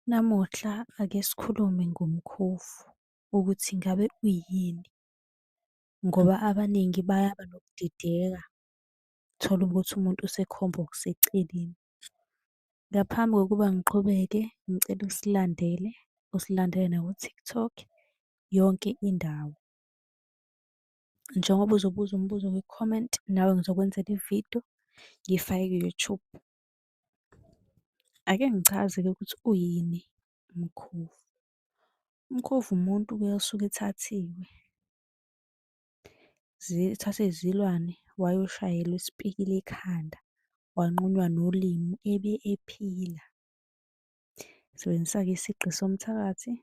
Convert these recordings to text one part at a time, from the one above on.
Namuhla ake sikhulume ngomkhofu ukuthi ngabe uyini, ngoba abaningi bayaba nokudideka, uthole ukuthi umuntu usekhomba okuseceleni. Ngaphambi kokuba ngiqhubeke, ngicela usilandele naku-TikTok, yonke indawo. Njengoba uzobuza umbuzo kwi-comment, nawe ngizokwenzela ividiyo ngifake ku-YouTube. Ake ngichaze-ke ukuthi uyini umkhofu. Umkhofu umuntu-ke osuke ethathiwe, ethathwe izilwane wayoshayelwa isipikili ekhanda, wanqunywa nolimi ebe ephila. Sebenzisa-ke isigqi somthakathi,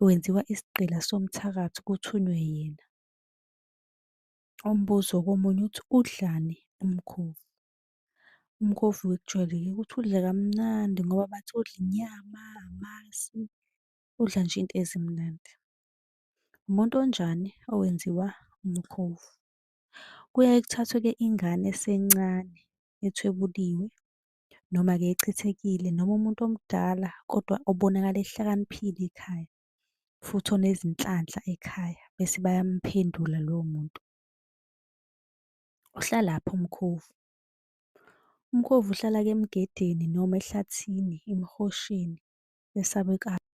wenziwa isigqila somthakathi kuthunywe yena. Umbuzo komunye uthi udlani umkhofu? Umkhofu-ke kujwayeleke ukuthi udle kamnandi ngoba bathi udla inyama, amasi, udla nje iy'nto ezimnandi. Umuntu onjani owenziwa umkhofu? Kuyaye kuthathwe-ke ingane esencane ethwebuliwe noma-ke echithekile noma umuntu omdala kodwa obonakala ehlakaniphile ekhaya futhi onezinhlanhla ekhaya bese bayamphendula lowo muntu. Uhlalaphi umkhofu? Umkhofu uhlala-ke emgedeni noma ehlathini, emhosheni esabekayo.